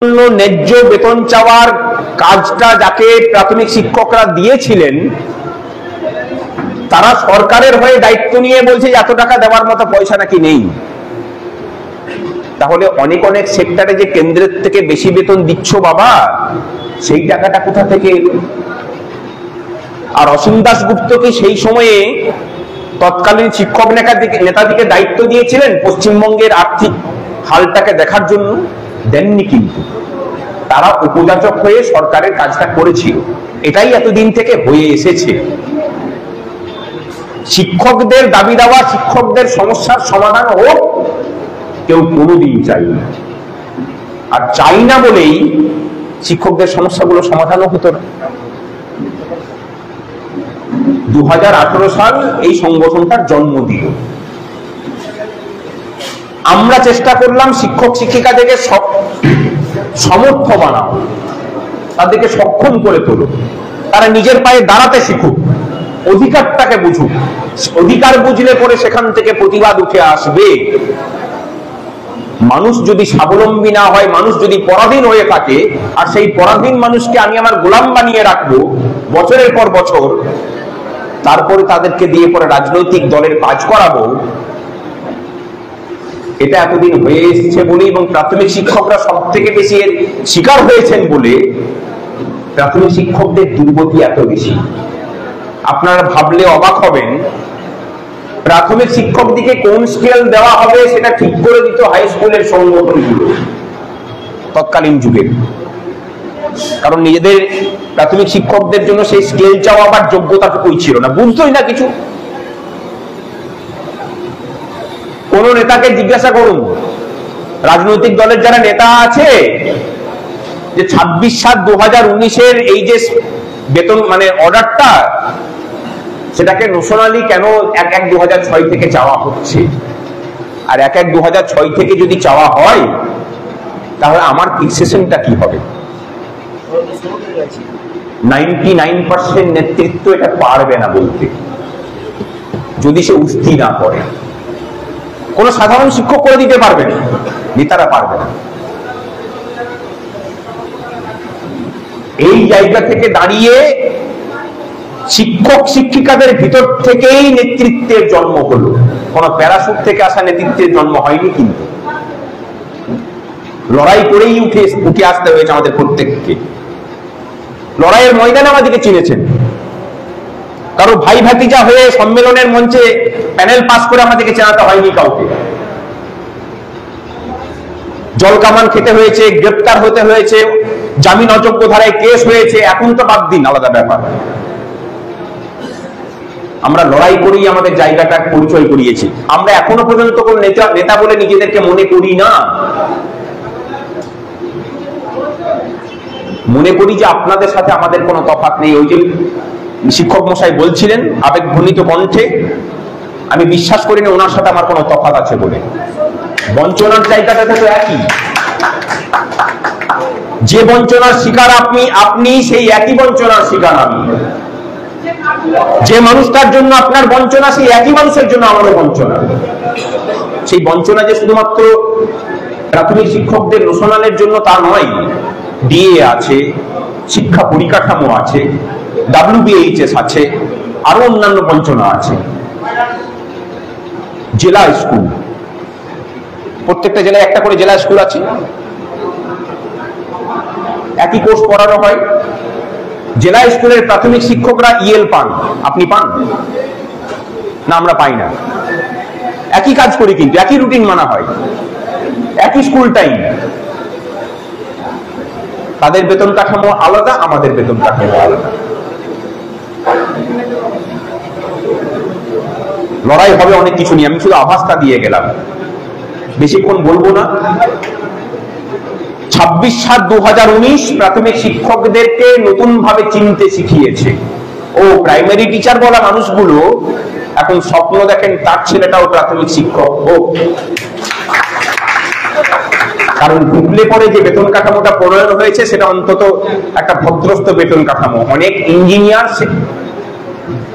ন্যায্য বেতন চাওয়ার কাজটা যাকে প্রাথমিক শিক্ষকরা দিয়েছিলেন তারা সরকারের হয়ে দায়িত্ব নিয়ে বলছে এত টাকা দেওয়ার মতো পয়সা নাকি নেই। তাহলে অনেক অনেক সেক্টরে যে কেন্দ্রের থেকে বেশি বেতন দিচ্ছ বাবা, সেই টাকাটা কোথা থেকে এলো? আর অসীম দাশগুপ্তকে সেই সময়ে তৎকালীন শিক্ষক নেতাদিকে দায়িত্ব দিয়েছিলেন পশ্চিমবঙ্গের আর্থিক হালটাকে দেখার জন্য, দেননি। কিন্তু তারা উপযাচক হয়ে সরকারের কাজটা করেছিল। এটাই এতদিন থেকে হয়ে এসেছে। শিক্ষকদের দাবি দেওয়া, শিক্ষকদের সমস্যার সমাধান হোক, কেউ কোনোদিন চাই না। আর চাই না বলেই শিক্ষকদের সমস্যাগুলো সমাধানও হতো না। 2018 সাল এই সংগঠনটার জন্ম দিল। আমরা চেষ্টা করলাম শিক্ষক শিক্ষিকাদেরকে সমর্থ বানাও, তাদেরকে সক্ষম করে তোলো, তারা নিজের পায়ে দাঁড়াতে শিখুক, অধিকারটাকে বুঝুক। অধিকার বুঝলে পরে সেখান থেকে প্রতিবাদ উঠে আসবে। মানুষ যদি স্বাবলম্বী না হয়, মানুষ যদি পরাধীন হয়ে থাকে, আর সেই পরাধীন মানুষকে আমি আমার গোলাম বানিয়ে রাখবো বছরের পর বছর, তারপরে তাদেরকে দিয়ে পরে রাজনৈতিক দলের কাজ করাবো, এটা এতদিন হয়ে এসেছে বলে এবং প্রাথমিক শিক্ষকরা সব থেকে বেশি এর শিকার হয়েছেন বলে প্রাথমিক শিক্ষকদের দুর্গতি এত বেশি। আপনারা ভাবলে অবাক হবেন, প্রাথমিক শিক্ষকদিকে কোন স্কেল দেওয়া হবে সেটা ঠিক করে দিত হাই স্কুলের সংগঠনগুলো তৎকালীন যুগে। কারণ নিজেদের প্রাথমিক শিক্ষকদের জন্য সেই স্কেল চাওয়া আবার যোগ্যতাটুকুই ছিল না, বুঝতোই না কিছু। কোন নেতাকে জিজ্ঞাসা করুন, রাজনৈতিক দলের যারা নেতা আছে, যে 26/7/2019 এই যে বেতন মানে অর্ডারটা, সেটাকে নোশনালি কেন 1/1/2006 থেকে চাওয়া হচ্ছে? আর 1/1/2006 থেকে যদি চাওয়া হয় তাহলে আমার ফিক্সেশনটা কি হবে? 99% নেতৃত্ব এটা পারবে না বলতে, যদি সে উস্তি না করে। কোন সাধারণ শিক্ষক করে দিতে পারবে না, নেতারা পারবে না। এই জায়গা থেকে দাঁড়িয়ে শিক্ষক শিক্ষিকাদের ভিতর থেকেই নেতৃত্বের জন্ম হলো, কোন প্যারাশুট থেকে আসা নেতৃত্বের জন্ম হয়নি। কিন্তু লড়াই করেই উঠে আসতে হয়েছে আমাদের প্রত্যেককে। লড়াইয়ের ময়দানে আমাদেরকে চিনেছেন। কারো ভাই ভাতিজা হয়ে সম্মেলনের মঞ্চে প্যানেল পাস করে আমাদেরকে চেনাতে হয়নি কাউকে। জল কামান খেতে হয়েছে, গ্রেপ্তার হতে হয়েছে, জামিন অযোগ্য ধারায় কেস হয়েছে, এখন তো বাদ দিন, আলাদা ব্যাপার। আমরা লড়াই করেই আমাদের জায়গাটা পরিচয় করিয়েছি। আমরা এখনো পর্যন্ত কোন নেতা বলে নিজেদেরকে মনে করি না। মনে করি যে আপনাদের সাথে আমাদের কোনো তফাৎ নেই। ওই যে শিক্ষক মশাই বলছিলেন আবেগঘনিত কণ্ঠে, আমি বিশ্বাস করি না ওনার সাথে আমার কোনো তফাৎ আছে বলে। বঞ্চনার জায়গাটা তো একই। যে বঞ্চনার শিকার আপনি সেই একই বঞ্চনার শিকার আমি। যে মানুষটার জন্য আপনার বঞ্চনা, সেই একই মানুষের জন্য আমারও বঞ্চনা। সেই বঞ্চনা যে শুধুমাত্র প্রাথমিক শিক্ষকদের নোশনালের জন্য তা নয়, ডিএ আছে, শিক্ষা পরিকাঠামো আছে, WBHS আছে, আরো অন্যান্য বঞ্চনা আছে। জেলা স্কুল, প্রত্যেকটা জেলায় একটা করে জেলা স্কুল আছে, একই কোর্স পড়ানো হয়। জেলা স্কুলের প্রাথমিক শিক্ষকরা ইএল পান, আপনি পান না? আমরা পাই না। একই কাজ করি কিন্তু একই রুটিন মানা হয়, একই স্কুল টাইম। তাদের বেতন কাঠামো আলাদা, আমাদের বেতন কাঠামো আলাদা। লড়াই হবে অনেক কিছু নিয়ে, আমি শুধু আভাসটা দিয়ে গেলাম, বেশিক্ষণ বলবো না। 26/7/2019 প্রাথমিক শিক্ষকদেরকে নতুন ভাবে চিনতে শিখিয়েছে। ও প্রাইমারি টিচার বলা মানুষগুলো এখন স্বপ্ন দেখেন তার ছেলেটাও প্রাথমিক শিক্ষক হোক। কারণ ঢুকলে পরে যে বেতন কাঠামোটা প্রণয়ন হয়েছে সেটা অন্তত একটা ভদ্রস্থ বেতন কাঠামো। অনেক ইঞ্জিনিয়ার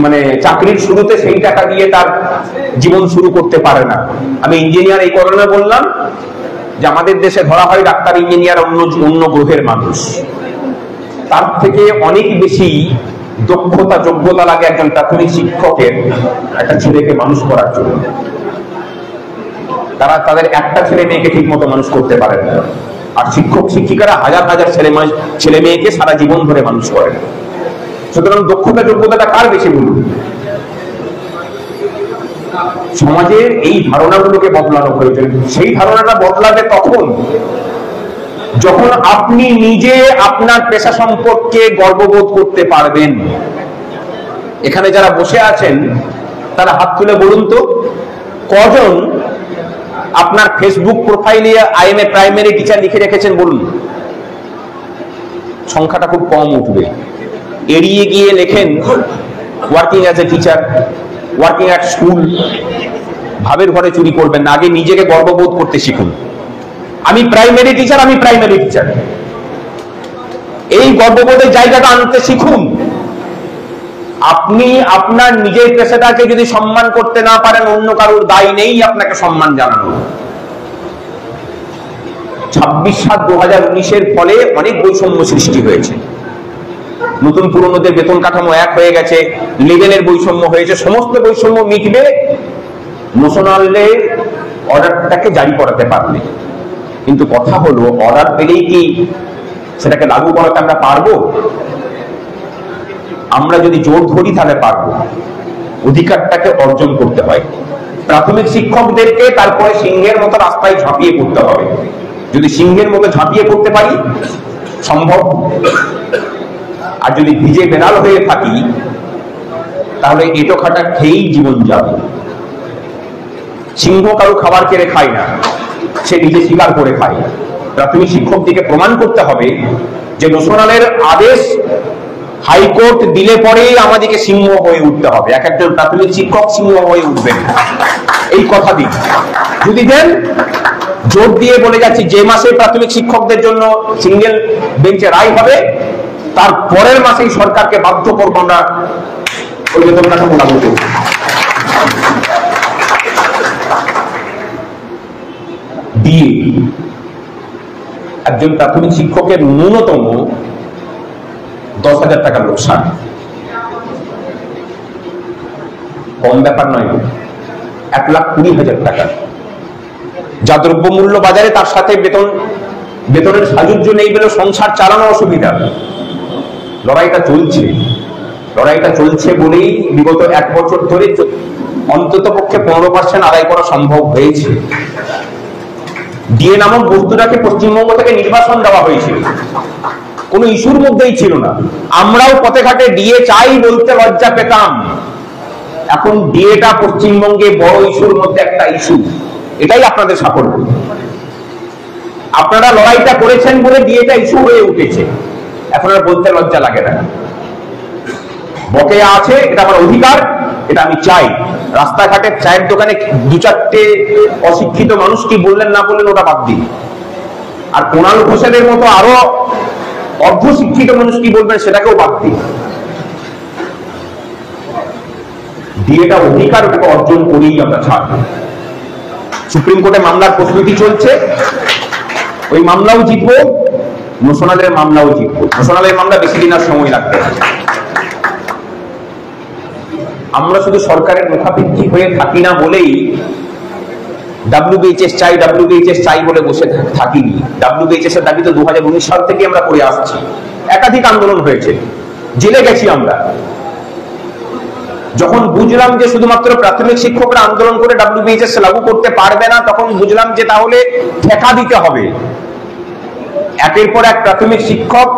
মানে চাকরির শুরুতে সেই টাকা দিয়ে তার জীবন শুরু করতে পারে না। আমি ইঞ্জিনিয়ার এই কারণে বললাম, যে আমাদের দেশে ধরা হয় ডাক্তার, ইঞ্জিনিয়ার, অন্য গ্রহের মানুষ, তার থেকে অনেক বেশি দক্ষতা, যোগ্যতা লাগে একজন প্রাথমিক শিক্ষকের একটা ছেলেকে মানুষ করার জন্য। তারা তাদের একটা ছেলে মেয়েকে ঠিক মতো মানুষ করতে পারেন না, আর শিক্ষক শিক্ষিকারা হাজার হাজার ছেলে মেয়েকে সারা জীবন ধরে মানুষ করেন। সুতরাং দক্ষতা যোগ্যতাটা কার বেশি বলুন? সমাজের এই ধারণাগুলোকে বদলানো প্রয়োজন। সেই ধারণাটা বদলাবে তখন যখন আপনি নিজে আপনার পেশা সম্পর্কে গর্ববোধ করতে পারবেন। এখানে যারা বসে আছেন তারা হাত তুলে বলুন তো, কজন আপনার ফেসবুক প্রোফাইলে I M a primary teacher লিখে রেখেছেন বলুন? সংখ্যাটা খুব কম উঠবে। এড়িয়ে গিয়ে লেখেন working as a teacher, working at school. ভাবের ঘরে চুরি করবেন না, আগে নিজেকে গর্ববোধ করতে শিখুন। আমি প্রাইমারি টিচার, আমি প্রাইমারি টিচার, এই গর্ববোধের জায়গাটা আনতে শিখুন। আপনি আপনার নিজের পেশাটাকে যদি সম্মান করতে না পারেন, অন্য কারোর দায় নেই আপনাকে সম্মান জানানো। 26/7/2019 ফলে অনেক বৈষম্য সৃষ্টি হয়েছে। নতুন পুরনোদের বেতন কাঠামো এক হয়ে গেছে, লেভেলের বৈষম্য হয়েছে। সমস্ত বৈষম্য মিটবে ন্যাশনালের অর্ডারটাকে জারি করাতে পারলে। কিন্তু কথা হলো, অর্ডার পেলেই কি সেটাকে লাগু করাতে আমরা পারবো? আমরা যদি জোর ধরি তাহলে পারবো। অধিকারটাকে অর্জন করতে হয়। প্রাথমিক শিক্ষকদেরকে তারপরে সিংহের মতো রাস্তায় ঝাঁপিয়ে পড়তে হবে। যদি সিংহের মতো ঝাঁপিয়ে পড়তে পারি সম্ভব, আর যদি ভিজে বেড়াল হয়ে থাকি তাহলে এটো খাটা খেয়েই জীবন যাবে। সিংহ কারো খাবার কেড়ে খায় না, সে নিজে শিকার করে খায়। প্রাথমিক শিক্ষকদেরকে প্রমাণ করতে হবে যে ন্যাশনালের আদেশ হাইকোর্ট দিলে পরেই আমাদেরকে সিংহ হয়ে উঠতে হবে। এক একজন প্রাথমিক শিক্ষক সিংহ হয়ে উঠবেন, এই কথা দিন। যদি দেন, জোর দিয়ে বলে যাচ্ছি, যে মাসে প্রাথমিক শিক্ষকদের জন্য সিঙ্গেল বেঞ্চে রায় হবে, তার পরের মাসেই সরকারকে বাধ্য করবো আমরা ওই বেতন কাঠামো লাগু করব। দিয়ে একজন প্রাথমিক শিক্ষকের ন্যূনতম 10,000 টাকা লোকসান, কম ব্যাপার নয়। 1,20,000 টাকা যা দ্রব্যমূল্য বাজারে, তার সাথে বেতনের সাজুজ্য নেই বলে সংসার চালানো অসুবিধা। লড়াইটা চলছে বলেই বিগত 1 বছর ধরে অন্তত পক্ষে 15% আদায় করা সম্ভব হয়েছে। ডিএ নামক বস্তুটাকে পশ্চিমবঙ্গ থেকে নির্বাসন দেওয়া হয়েছিল, কোনো ইস্যুর মধ্যেই ছিল না। আমরাও পথে ঘাটে ডিএ চাই বলতে লজ্জা পেতাম। এখন ডিএটা পশ্চিমবঙ্গে বড় ইস্যুর মধ্যে একটা ইস্যু। এটাই আপনাদের সাফল্য। আপনারা লড়াইটা করেছেন বলে ডিএটা ইস্যু হয়ে উঠেছে। এখন আর বলতে লজ্জা লাগে না। বকেয়া আছে, এটা আমার অধিকার, এটা আমি চাই। রাস্তাঘাটে চায়ের দোকানে 2-4টে অশিক্ষিত মানুষ কি বললেন না বললেন ওটা বাদ দিন, আর কোনাল ঘোষের মতো আরো অর্ধশিক্ষিত মানুষ কি বলবেন সেটাকেও বাদ দিন। ডিএটা অধিকার, ওটাকে অর্জন করেই আমরা ছাড়ব। সুপ্রিম কোর্টে মামলার প্রস্তুতি চলছে, ওই মামলাও জিতবো, ন্যাশনালের মামলাও জিতবো। ন্যাশনালের মামলা বেশি দিন আর সময় লাগবে না। আমরা শুধু সরকারের মুখাপেক্ষী হয়ে থাকি না বলেই WBHS চাই বলে বসে থাকিনি। WBHS এর দাবি তো 2019 সাল থেকে আমরা করে আসছি। একাধিক আন্দোলন হয়েছে, জেলে গেছি আমরা। যখন বুঝলাম যে শুধুমাত্র প্রাথমিক শিক্ষকরা আন্দোলন করে WBHS লাগু করতে পারবে না, তখন বুঝলাম যে তাহলে ঠেকা দিতে হবে। একের পর এক প্রাথমিক শিক্ষক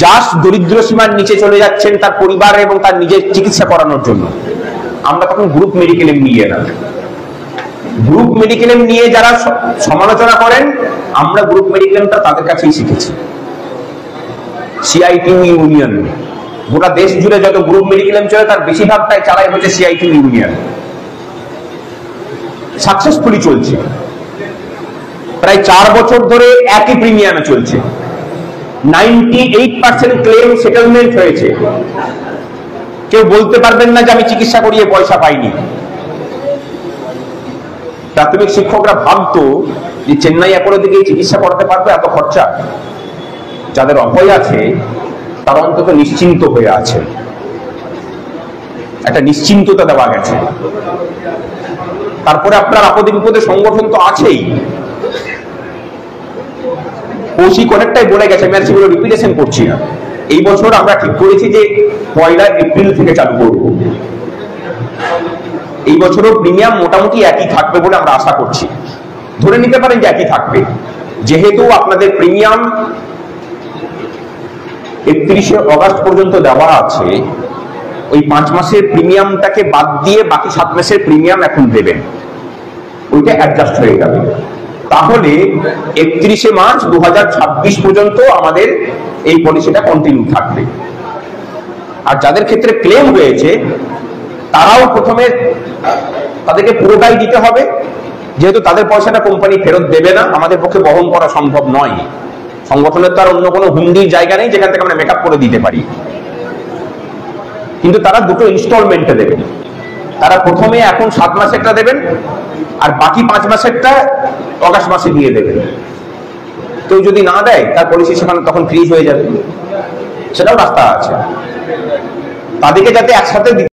যাস দরিদ্র সীমার নিচে চলে যাচ্ছেন তার পরিবার এবং তার নিজের চিকিৎসা করানোর জন্য। আমরা তখন গ্রুপ মেডিক্লেম নিয়ে না, গ্রুপ মেডিক্লেম নিয়ে যারা সমালোচনা করেন, আমরা গ্রুপ মেডিক্লেমটা তাদের কাছেই শিখেছি। CITU ইউনিয়ন, গোটা দেশ জুড়ে যত গ্রুপ মেডিক্লেম চলে তার বেশিরভাগটাই চালায় হচ্ছে CITU ইউনিয়ন। সাকসেসফুলি চলছে, প্রায় 4 বছর ধরে একই প্রিমিয়ামে চলছে। 98% ক্লেম সেটেলমেন্ট হয়েছে। কেউ বলতে পারবেন না যে আমি চিকিৎসা করিয়ে পয়সা পাইনি। প্রাথমিক শিক্ষকরা ভাবতো যে চেন্নাই অ্যাপোলো থেকে চিকিৎসা করাতে পারবে এত খরচা? যাদের অভয় আছে তারা অন্তত নিশ্চিন্ত হয়ে আছে, একটা নিশ্চিন্ততা দেওয়া গেছে। তারপরে আপনার আপদে বিপদে সংগঠন তো আছেই। কৌশিক অনেকটাই বলে গেছে, আমি আর সেগুলো রিপিটেশন করছি না। এই বছর আমরা ঠিক করেছি যে 1 এপ্রিল থেকে চালু করব। এই বছরও প্রিমিয়াম মোটামুটি একই থাকবে বলে আমরা আশা করছি। ধরে নিতে পারেন যে একই থাকবে, যেহেতু আপনাদের প্রিমিয়াম 31শে অগাস্ট পর্যন্ত দেওয়া আছে। ওই 5 মাসের প্রিমিয়ামটাকে বাদ দিয়ে বাকি 7 মাসের প্রিমিয়াম এখন দেবেন, ওইটা অ্যাডজাস্ট হয়ে যাবে। তাহলে 31শে মার্চ 2026 পর্যন্ত আমাদের এই পলিসিটা কন্টিনিউ থাকবে। আর যাদের ক্ষেত্রে ক্লেম হয়েছে তারাও প্রথমে তাদেরকে পুরোটাই দিতে হবে, যেহেতু তাদের পয়সাটা কোম্পানি ফেরত দেবে না, আমাদের পক্ষে বহন করা সম্ভব নয়। সংগঠনের তো আর অন্য কোনো হুন্ডির জায়গা নেই যেখান থেকে আমরা মেকআপ করে দিতে পারি। কিন্তু তারা দুটো ইনস্টলমেন্টে দেবেন। তারা প্রথমে এখন 7 মাসেরটা দেবেন, আর বাকি 5 মাসেরটা অগাস্ট মাসে দিয়ে দেবেন। কেউ যদি না দেয় তার পলিসি সেখানে তখন ফ্রিজ হয়ে যাবে, সেটাও রাস্তা আছে। তাদেরকে যাতে একসাথে